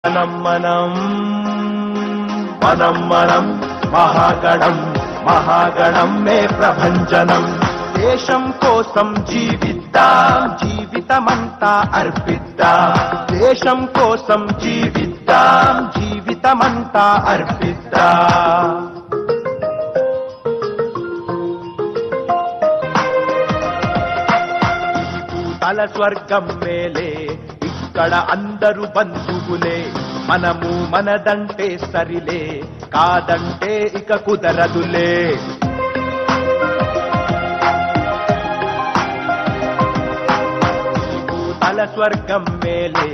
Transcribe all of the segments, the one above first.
మనం మనం మనం మనం మహాగణం మహాగణం మే ప్రభంజనం దేశం కోసం జీవిద్దాం జీవితమంతా అర్పిద్దాం దేశం కోసం జీవిద్దాం జీవితమంతా అర్పిద్దాం తల స్వర్గం మేలే ఇక్కడ అందరూ బంధువులే మనము మనదంటే సరిలే కాదంటే ఇక కుదరదులే తల స్వర్గం మేలే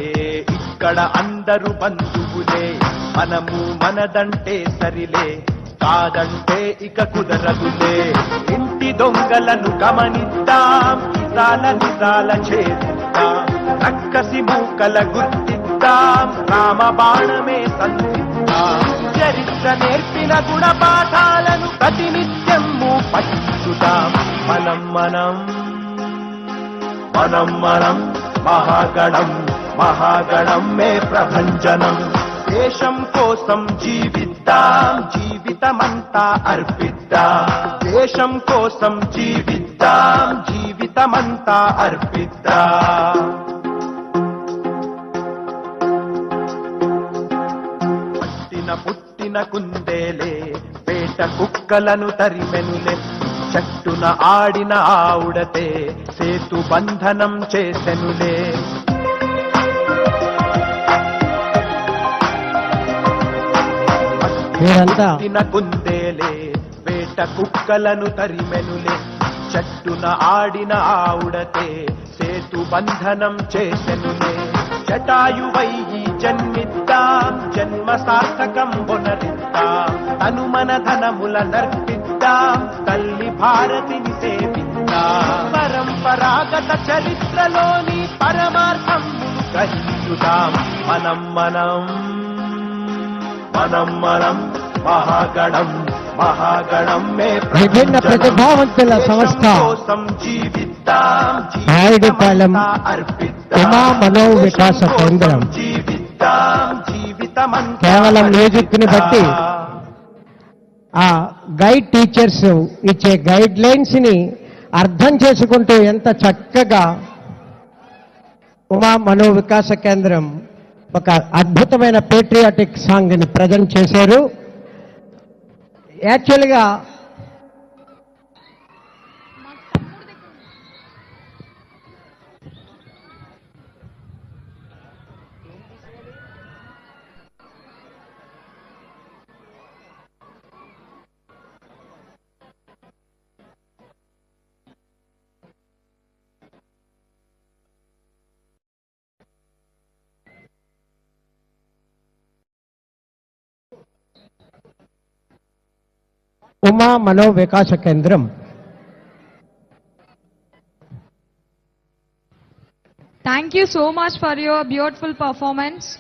ఇక్కడ అందరూ బంధువులే మనము మనదంటే సరిలే కాదంటే ఇక కుదరదులే ఇంటి దొంగలను గమనిద్దాం నిజాల చేద్దాం రక్కసి మూకల గుర్తిద్దాం రామబాణమే సంధిద్దాం చరిత్ర నేర్పిన గుణపాఠాలను ప్రతినిత్యము పఠించుదాం మనం మనం మనం మనం మహాగణం మహాగణం మే ప్రభంజనం దేశం కోసం జీవిద్దాం జీవితమంతా అర్పిద్దాం దేశం కోసం జీవిద్దాం జీవితమంతా అర్పిద్దాం పుట్టిన కుందేలే పేట కుక్కలను తరిమెనులే చట్టున ఆడిన ఆవుడతే సేతు బంధనం చేసెనులే పుట్టిన కుందేలే పేట కుక్కలను తరిమెనులే చట్టున ఆడిన ఆవుడతే సేతు బంధనం చేసెనులే జటాయువై జన్మిద్దాం జన్మ సార్థకం బొనరిద్దాం తను మన ధనముల నర్పిద్దాం తల్లి భారతిని సేవిద్దాం పరంపరాగత చరిత్రలోని పరమార్థం గ్రహించుదాం మనం మనం మనం మనం మహాగణం మహాగణం మే విభిన్న ప్రతిభావంతుల సంస్థ రాయుడుపాలెం ఉమా మనో వికాస కేంద్రం కేవలం మ్యూజిక్ ని బట్టి ఆ గైడ్ టీచర్స్ ఇచ్చే గైడ్ లైన్స్ ని అర్థం చేసుకుంటూ ఎంత చక్కగా ఉమా మనో వికాస కేంద్రం ఒక అద్భుతమైన పేట్రియాటిక్ సాంగ్ ని ప్రజెంట్ చేశారు. యాక్చువల్గా ఉమా మనో వికాస కేంద్రం Thank you so much for your beautiful performance.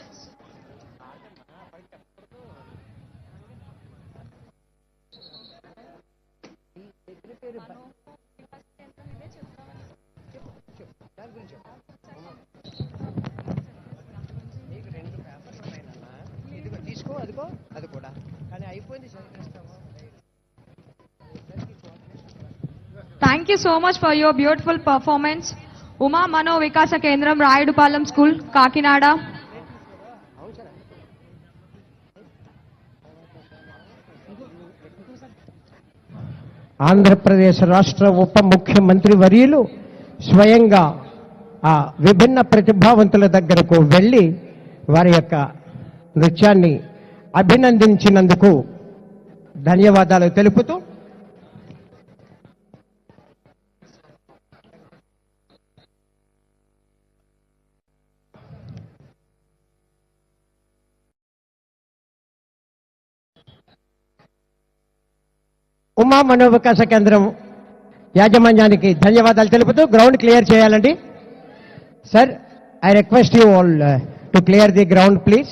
Thank you so much for your beautiful performance. Uma Mano Vikasa Kendram, Rayudupalam School, Kakinada. Andhra Pradesh రాష్ట్ర ఉప ముఖ్యమంత్రి వర్యులు స్వయంగా ఆ విభిన్న ప్రతిభావంతుల దగ్గరకు వెళ్ళి వారి యొక్క నృత్యాన్ని అభినందించినందుకు ధన్యవాదాలు తెలుపుతూ ఉమా మనో వికాస కేంద్రం యాజమాన్యానికి ధన్యవాదాలు తెలుపుతూ గ్రౌండ్ క్లియర్ చేయాలండి. Sir, I request you all to clear the ground please.